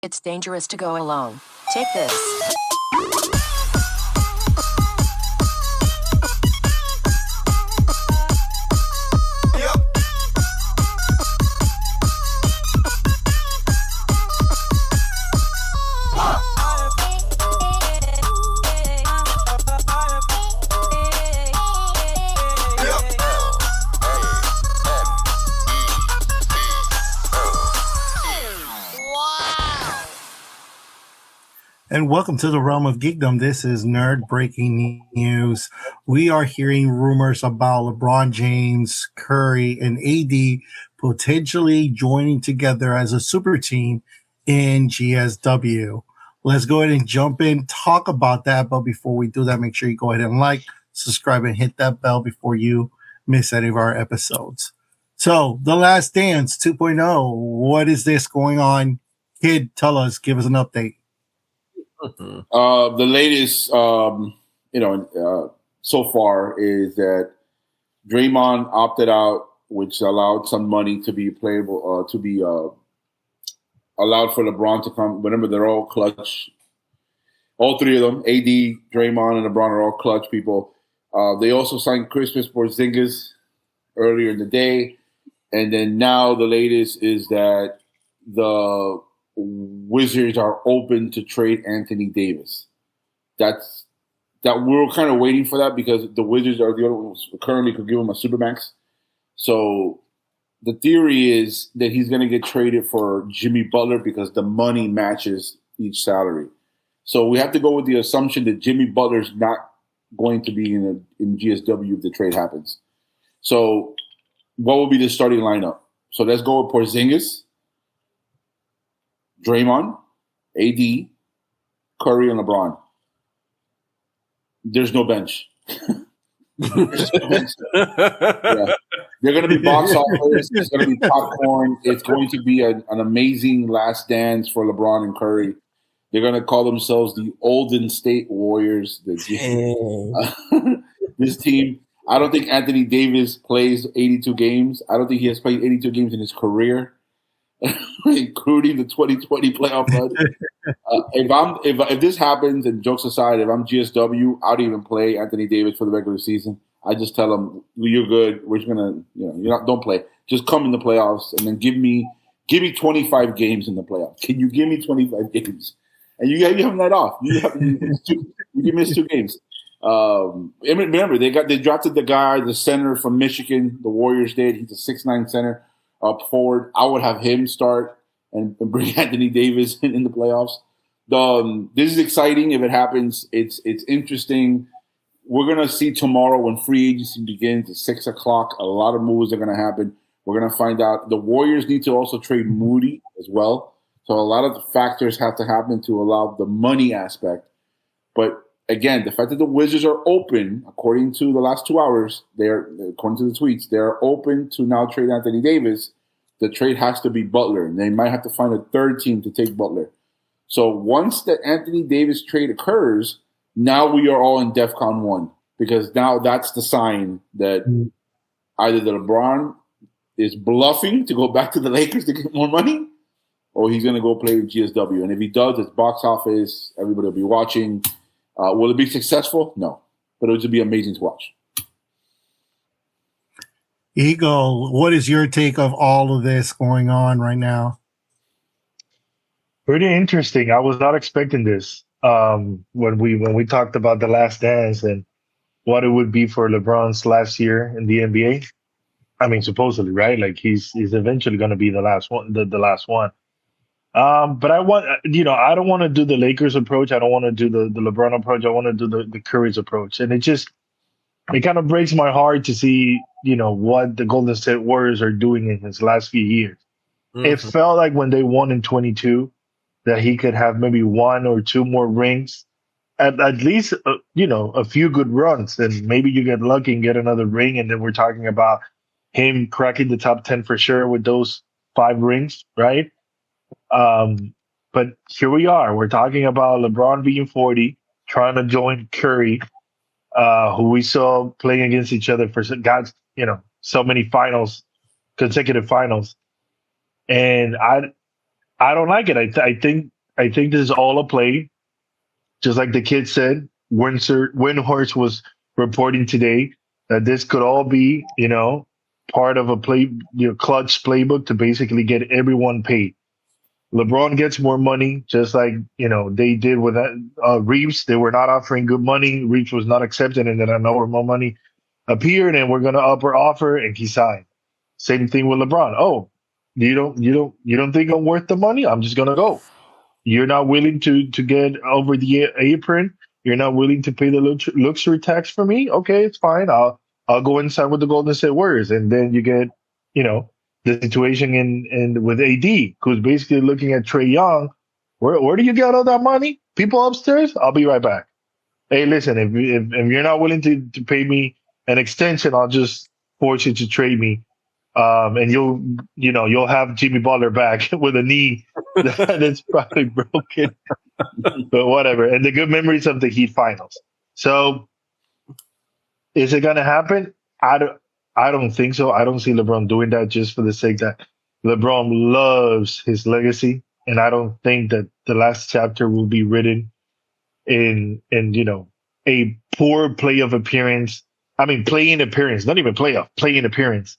It's dangerous to go alone. Take this. And welcome to the realm of geekdom. This is Nerd Breaking News. We are hearing rumors about LeBron James, Curry, and AD potentially joining together as a super team in GSW. Let's go ahead and jump in, talk about that. But before we do that, make sure you go ahead and like, subscribe, and hit that bell before you miss any of our episodes. So, The Last Dance 2.0. What is this going on? Kid, tell us, give us an update. The latest, so far is that Draymond opted out, which allowed some money to be playable, allowed for LeBron to come. Remember, they're all clutch. All three of them, AD, Draymond, and LeBron are all clutch people. They also signed Christmas Porzingis earlier in the day. And then now the latest is that the Wizards are open to trade Anthony Davis. That we're kind of waiting for that because the Wizards are the only ones who currently could give him a supermax. So the theory is that he's going to get traded for Jimmy Butler because the money matches each salary. So we have to go with the assumption that Jimmy Butler's not going to be in GSW if the trade happens. So what will be the starting lineup? So let's go with Porzingis, Draymond, AD, Curry, and LeBron. There's no bench. There's no bench. Yeah. They're going to be box office. It's going to be popcorn. It's going to be an amazing last dance for LeBron and Curry. They're going to call themselves the Golden State Warriors. This team, I don't think Anthony Davis plays 82 games. I don't think he has played 82 games in his career, including the 2020 playoff run. If this happens, and jokes aside, if I'm GSW, I don't even play Anthony Davis for the regular season. I just tell him, "You're good. We're just gonna, don't play. Just come in the playoffs, and then give me 25 games in the playoffs. Can you give me 25 games? And you have a night off. You can miss 2 games." Remember, they drafted the center from Michigan. The Warriors did. He's a 6'9" center. Up forward, I would have him start and bring Anthony Davis in the playoffs. This is exciting if it happens. It's interesting. We're gonna see tomorrow when free agency begins at 6:00. A lot of moves are gonna happen. We're gonna find out. The Warriors need to also trade Moody as well. So a lot of the factors have to happen to allow the money aspect. But again, the fact that the Wizards are open, according to the last 2 hours, according to the tweets, they're open to now trade Anthony Davis. The trade has to be Butler, and they might have to find a third team to take Butler. So once the Anthony Davis trade occurs, now we are all in DEFCON 1, because now that's the sign that either the LeBron is bluffing to go back to the Lakers to get more money, or he's going to go play with GSW. And if he does, it's box office. Everybody will be watching. Will it be successful? No. But it would be amazing to watch. Eagle, what is your take of all of this going on right now? Pretty interesting. I was not expecting this when we talked about The Last Dance and what it would be for LeBron's last year in the NBA. I mean, supposedly, right? Like he's eventually going to be the last one. The last one. But I want, I don't want to do the Lakers approach. I don't want to do the LeBron approach. I want to do the Curry's approach. And it kind of breaks my heart to see, what the Golden State Warriors are doing in his last few years. Mm-hmm. It felt like when they won in 22 that he could have maybe 1 or 2 more rings, at least, a few good runs. And maybe you get lucky and get another ring. And then we're talking about him cracking the top 10 for sure with those 5 rings, right? But here we are. We're talking about LeBron being 40, trying to join Curry, who we saw playing against each other for so many consecutive finals. And I don't like it. I think this is all a play. Just like the kid said, Windhorst was reporting today that this could all be, part of a clutch playbook to basically get everyone paid. LeBron gets more money, just like, they did with Reeves. They were not offering good money. Reeves was not accepted, and then I know where more money appeared, and we're going to up our offer, and he signed. Same thing with LeBron. Oh, you don't think I'm worth the money? I'm just going to go. You're not willing to get over the apron. You're not willing to pay the luxury tax for me. Okay, it's fine. I'll go inside with the Golden State Warriors, and then you get, the situation in with AD, who's basically looking at Trae Young. Where do you get all that money? People upstairs. I'll be right back. Hey, listen, if you're not willing to pay me an extension, I'll just force you to trade me. And you'll have Jimmy Butler back with a knee that's probably broken, but whatever. And the good memories of the Heat finals. So, is it going to happen? I don't think so. I don't see LeBron doing that just for the sake that LeBron loves his legacy, and I don't think that the last chapter will be written in a poor play-in appearance, not even playoff, play-in appearance.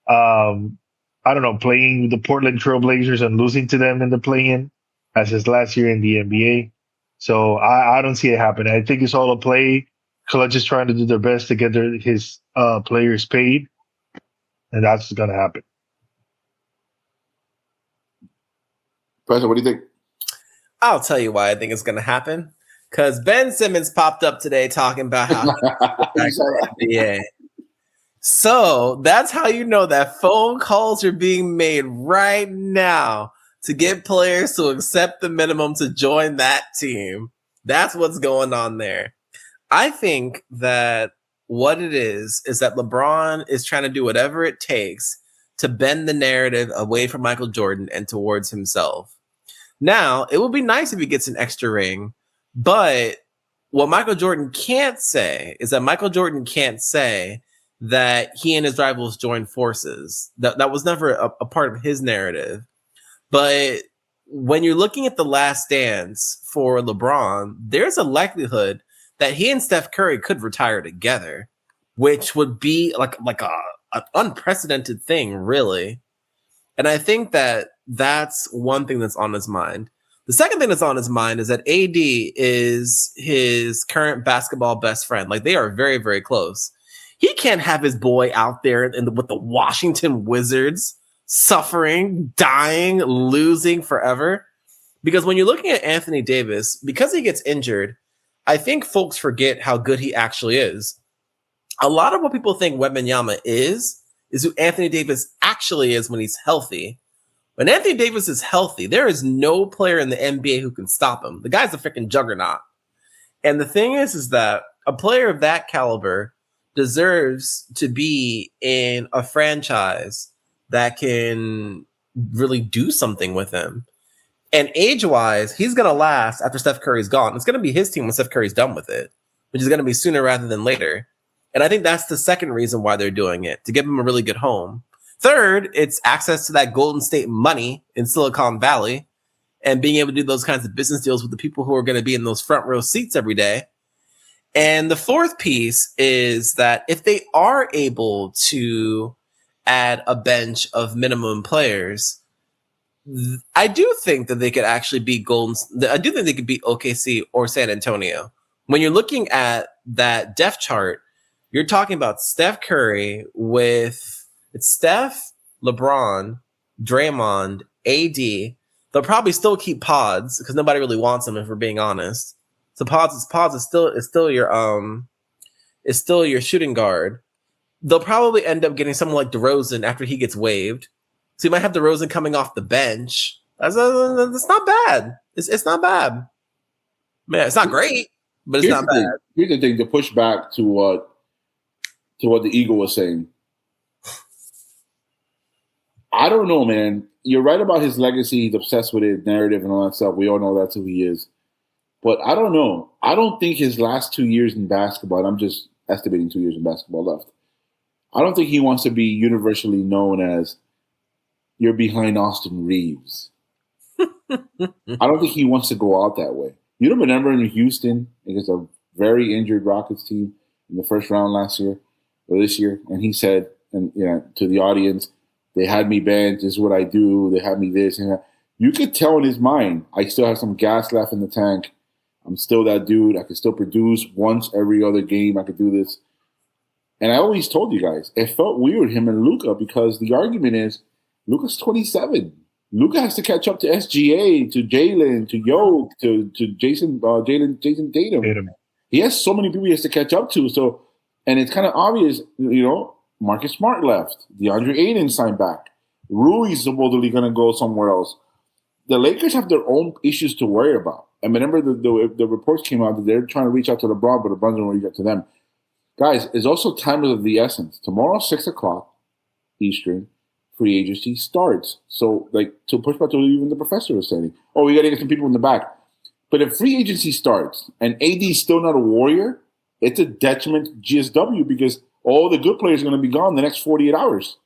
I don't know, playing the Portland Trailblazers and losing to them in the play-in as his last year in the NBA. So I don't see it happening. I think it's all a play. Clutch is trying to do their best to get his players paid, and that's what's going to happen. President, what do you think? I'll tell you why I think it's going to happen. Because Ben Simmons popped up today talking about how NBA. So that's how you know that phone calls are being made right now to get players to accept the minimum to join that team. That's what's going on there. I think that what it is that LeBron is trying to do whatever it takes to bend the narrative away from Michael Jordan and towards himself. Now, it would be nice if he gets an extra ring, but what Michael Jordan can't say is that Michael Jordan can't say that he and his rivals joined forces. That was never a part of his narrative. But when you're looking at the last dance for LeBron, there's a likelihood that he and Steph Curry could retire together, which would be like an unprecedented thing, really. And I think that that's one thing that's on his mind. The second thing that's on his mind is that AD is his current basketball best friend. Like, they are very, very close. He can't have his boy out there with the Washington Wizards suffering, dying, losing forever. Because when you're looking at Anthony Davis, because he gets injured, I think folks forget how good he actually is. A lot of what people think Wembanyama is who Anthony Davis actually is when he's healthy. When Anthony Davis is healthy, there is no player in the NBA who can stop him. The guy's a freaking juggernaut. And the thing is that a player of that caliber deserves to be in a franchise that can really do something with him. And age-wise, he's going to last after Steph Curry's gone. It's going to be his team when Steph Curry's done with it, which is going to be sooner rather than later. And I think that's the second reason why they're doing it, to give him a really good home. Third, it's access to that Golden State money in Silicon Valley and being able to do those kinds of business deals with the people who are going to be in those front row seats every day. And the fourth piece is that if they are able to add a bench of minimum players, I do think that they could actually beat I do think they could beat OKC or San Antonio. When you're looking at that depth chart, you're talking about Steph Curry it's Steph, LeBron, Draymond, AD. They'll probably still keep Pods because nobody really wants them, if we're being honest. So Pods is still your shooting guard. They'll probably end up getting someone like DeRozan after he gets waived. So you might have DeRozan coming off the bench. That's not bad. It's not bad. Man, it's not great, but it's not bad. Here's the thing, to push back to what the Eagle was saying. I don't know, man. You're right about his legacy. He's obsessed with his narrative and all that stuff. We all know that's who he is. But I don't know. I don't think his last 2 years in basketball, and I'm just estimating 2 years in basketball left, I don't think he wants to be universally known as, you're behind Austin Reeves. I don't think he wants to go out that way. You don't remember in Houston against a very injured Rockets team in the first round last year or this year, and he said, and to the audience, they had me banned. This is what I do. They had me this and that. You could tell in his mind, I still have some gas left in the tank. I'm still that dude. I can still produce once every other game. I could do this. And I always told you guys, it felt weird, him and Luka, because the argument is Luka's 27. Luka has to catch up to SGA, to Jalen, to Yoke, to Jason Tatum. He has so many people he has to catch up to. So, and it's kind of obvious, Marcus Smart left. DeAndre Ayton signed back. Rui's supposedly going to go somewhere else. The Lakers have their own issues to worry about. I remember the reports came out that they're trying to reach out to LeBron, but LeBron's don't reach out to them. Guys, it's also time of the essence. Tomorrow, 6 o'clock Eastern, free agency starts. So, to push back to even the professor was saying, we got to get some people in the back. But if free agency starts and AD is still not a Warrior, it's a detriment to GSW because all the good players are going to be gone the next 48 hours.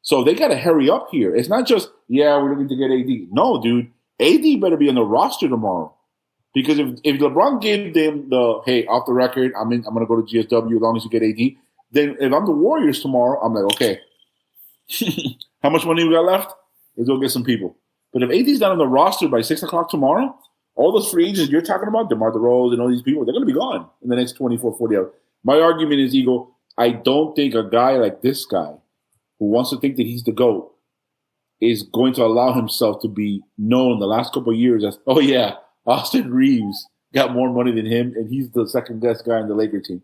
So they got to hurry up here. It's not just, we're looking to get AD. No, dude. AD better be on the roster tomorrow. Because if LeBron gave them hey, off the record, I'm going to go to GSW as long as you get AD, then if I'm the Warriors tomorrow, I'm like, okay, how much money we got left? Let's go get some people. But if AD's not on the roster by 6 o'clock tomorrow, all those free agents you're talking about, DeMar DeRozan and all these people, they're going to be gone in the next 24, 40 hours. My argument is, Eagle, I don't think a guy like this guy who wants to think that he's the GOAT is going to allow himself to be known the last couple of years as, Austin Reeves got more money than him, and he's the second best guy in the Lakers team.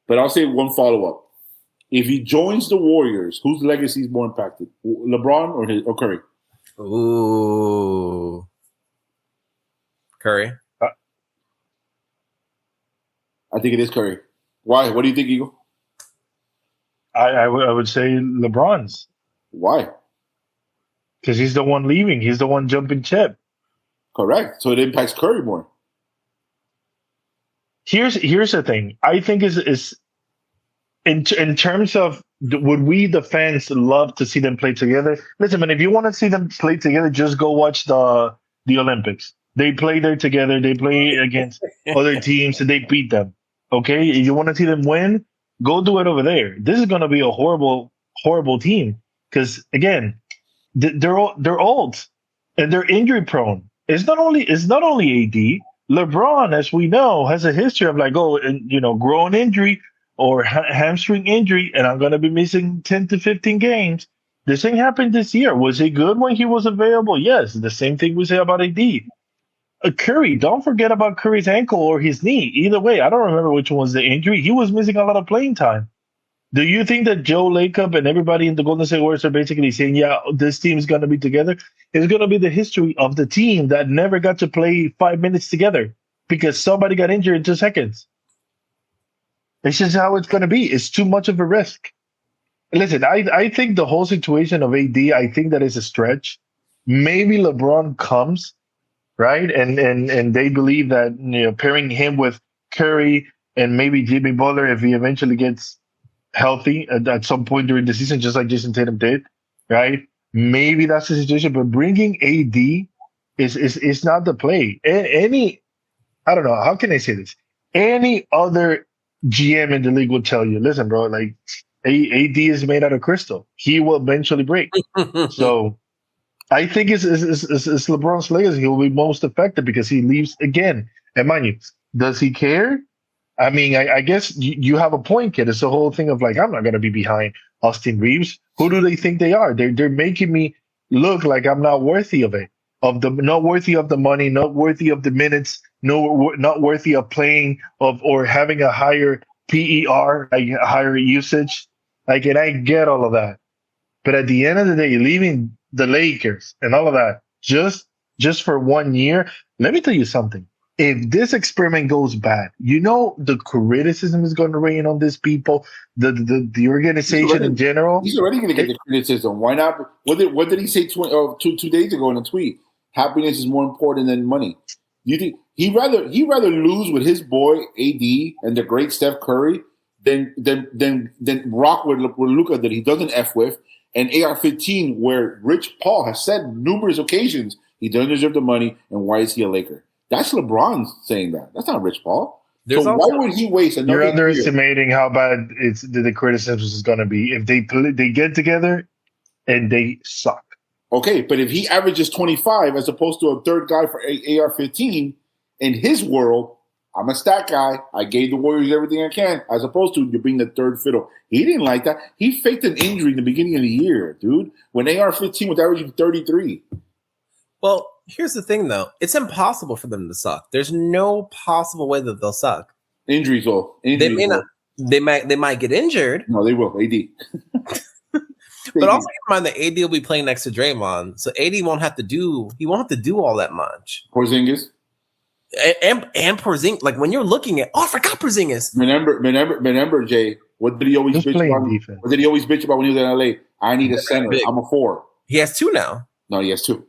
But I'll say one follow-up. If he joins the Warriors, whose legacy is more impacted? LeBron or Curry? Ooh. Curry. I think it is Curry. Why? What do you think, Eagle? I would say LeBron's. Why? Because he's the one leaving. He's the one jumping ship. Correct. So it impacts Curry more. Here's the thing. I think is in terms of would we the fans love to see them play together? Listen, man, if you want to see them play together, just go watch the Olympics. They play there together. They play against other teams and they beat them. Okay, if you want to see them win, go do it over there. This is going to be a horrible, horrible team because again, they're old and they're injury prone. It's not only AD. LeBron, as we know, has a history of growing injury or hamstring injury, and I'm going to be missing 10 to 15 games. This thing happened this year. Was he good when he was available? Yes. The same thing we say about AD. Curry, don't forget about Curry's ankle or his knee. Either way, I don't remember which one was the injury. He was missing a lot of playing time. Do you think that Joe Lacob and everybody in the Golden State Warriors are basically saying, this team is going to be together? It's going to be the history of the team that never got to play 5 minutes together because somebody got injured in 2 seconds. It's just how it's going to be. It's too much of a risk. Listen, I think the whole situation of AD, I think that is a stretch. Maybe LeBron comes, right? And they believe that pairing him with Curry and maybe Jimmy Butler, if he eventually gets healthy at some point during the season, just like Jason Tatum did, right? Maybe that's the situation. But bringing AD is not the play. I don't know, how can I say this? Any other GM in the league will tell you, listen, bro, AD is made out of crystal. He will eventually break. So I think it's LeBron's legacy. He will be most affected because he leaves again. And mind you, does he care? I mean, I guess you have a point, kid. It's the whole thing of I'm not going to be behind Austin Reeves. Who do they think they are? They're making me look like I'm not worthy of it, not worthy of the money, not worthy of the minutes, not worthy of playing or having a higher PER, a higher usage. And I get all of that. But at the end of the day, leaving the Lakers and all of that just for 1 year, let me tell you something. If this experiment goes bad, the criticism is going to rain on these people, the organization in general. He's already going to get the criticism. Why not? What did he say 2 days ago in a tweet? Happiness is more important than money. You think he'd rather lose with his boy AD and the great Steph Curry than rock with Luka that he doesn't F with, and AR-15 where Rich Paul has said numerous occasions He doesn't deserve the money, and why is he a Laker? That's LeBron saying that. That's not Rich Paul. There's so also- why would he waste another You're underestimating how bad the criticism is going to be if they get together and they suck. Okay, but if he averages 25 as opposed to a third guy for AR-15, in his world, I'm a stat guy. I gave the Warriors everything I can, as opposed to you're being the third fiddle. He didn't like that. He faked an injury in the beginning of the year, dude, when AR-15 was averaging 33. Well, here's the thing, though. It's impossible for them to suck. There's no possible way that they'll suck. Injuries, though. They may not. They might get injured. No, they will. AD. But also keep in mind that AD will be playing next to Draymond, so AD won't have to do all that much. Porzingis. And Porzingis, like when you're looking at, I forgot Porzingis. Remember, Jay. What did he always Who's bitch playing about? defense? What did he always bitch about when he was in LA? I need a center. Big. I'm a 4. He has 2 now. No, he has 2.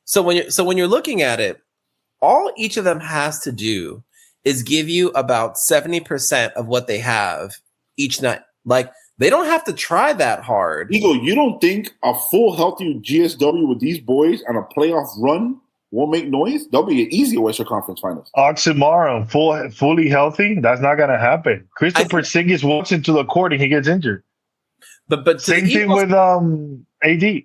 So when you're looking at it, all each of them has to do is give you about 70% of what they have each night. Like they don't have to try that hard. Eagle, you don't think a full healthy GSW with these boys on a playoff run won't make noise? They'll be an easy Western Conference Finals. Oxymoron, fully healthy. That's not going to happen. Christopher Porzingis walks into the court and he gets injured. But Same thing with AD.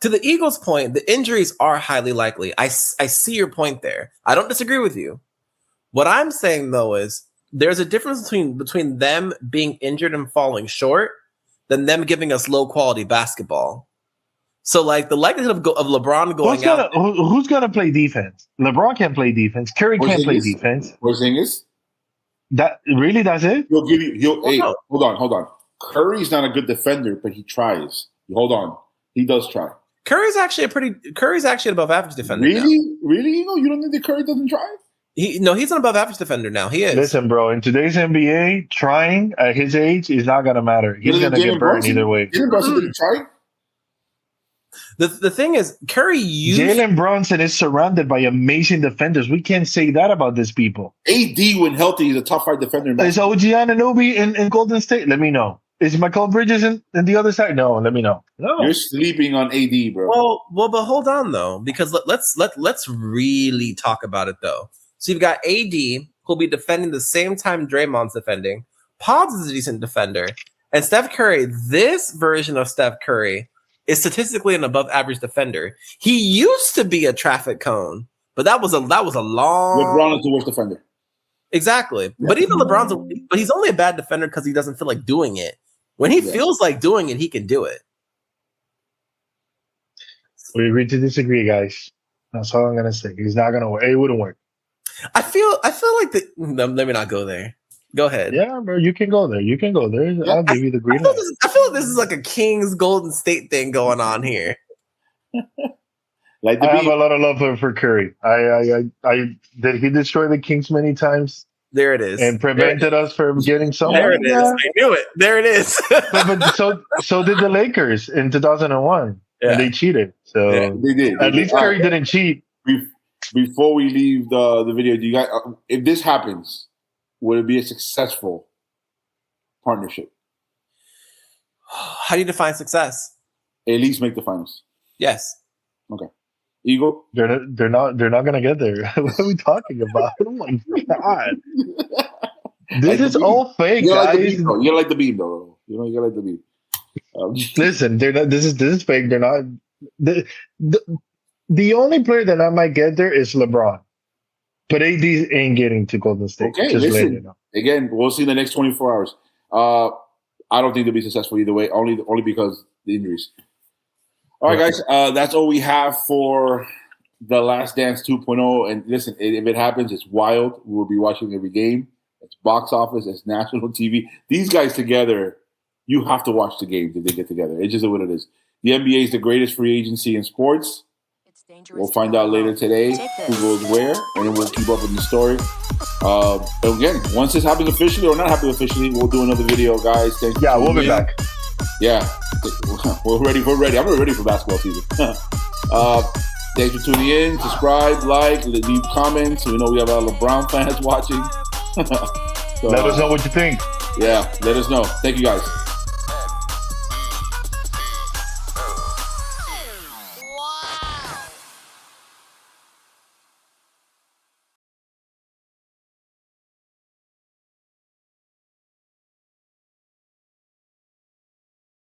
To the Eagles' point, the injuries are highly likely. I see your point there. I don't disagree with you. What I'm saying though is there's a difference between them being injured and falling short than them giving us low quality basketball. So like the likelihood of LeBron going out. Who's gonna play defense? LeBron can't play defense. Curry can't play defense. Porzingis? That's it? He'll give you. Hey, no. hold on. Curry's not a good defender, but he tries. Hold on, he does try. Curry's actually an above average defender. Really, now. really? You don't think that Curry doesn't try? He's an above average defender now. He is. Listen, bro. In today's NBA, trying at his age is not gonna matter. He's gonna get burned either way. Jalen Brunson didn't try. The thing is, Curry used Jalen Brunson is surrounded by amazing defenders. We can't say that about these people. AD, when healthy, is a top 5 defender. Is OG Anunoby in Golden State? Let me know. Is Mikal Bridges in the other side? No, let me know. No. You're sleeping on AD, bro. Well, but hold on though, because let's really talk about it though. So you've got AD who'll be defending the same time Draymond's defending. Pods is a decent defender, and Steph Curry. This version of Steph Curry is statistically an above average defender. He used to be a traffic cone, but that was a long. LeBron is the worst defender. Exactly, but even but he's only a bad defender because he doesn't feel like doing it. When he feels like doing it, he can do it. We agree to disagree, guys. That's all I'm gonna say. He's not gonna work. It wouldn't work. I feel like let me not go there. Go ahead. Yeah, bro, you can go there. I'll give you the green light. I feel like this is like a Kings Golden State thing going on here. Like I have a lot of love for Curry. I did he destroy the Kings many times There it is. and prevented us from getting somewhere? There it is. Yeah. I knew it. There it is. But so did the Lakers in 2001. Yeah. And they cheated. So Yeah, they did. at least Curry didn't cheat. Before we leave the video, do you guys? If this happens, would it be a successful partnership? How do you define success? At least make the finals. Yes. Okay. Eagle. They're not gonna get there. What are we talking about? Oh my god! This is all fake, You like the guys. beam, though. You like the beam, though. You like the beam. Listen, they're not. This is fake. They're not. The only player that I might get there is LeBron, but AD ain't getting to Golden State. Okay, just letting you listen. know. Again, we'll see in the next 24 hours. I don't think they'll be successful either way, only because the injuries. All right, guys, that's all we have for The Last Dance 2.0. And listen, if it happens, it's wild. We'll be watching every game. It's box office. It's national TV. These guys together, you have to watch the games if they get together. It's just what it is. The NBA is the greatest free agency in sports. It's dangerous. We'll find out later today who goes where, and then we'll keep up with the story. Again, once this happens officially or not happens officially, we'll do another video, guys. Thank you. Yeah, we'll be back. Yeah, we're ready. We're ready. I'm ready for basketball season. Thanks for tuning in. Subscribe, like, leave comments. We know we have a lot of LeBron fans watching. So, Let us know what you think. yeah, let us know. Thank you, guys.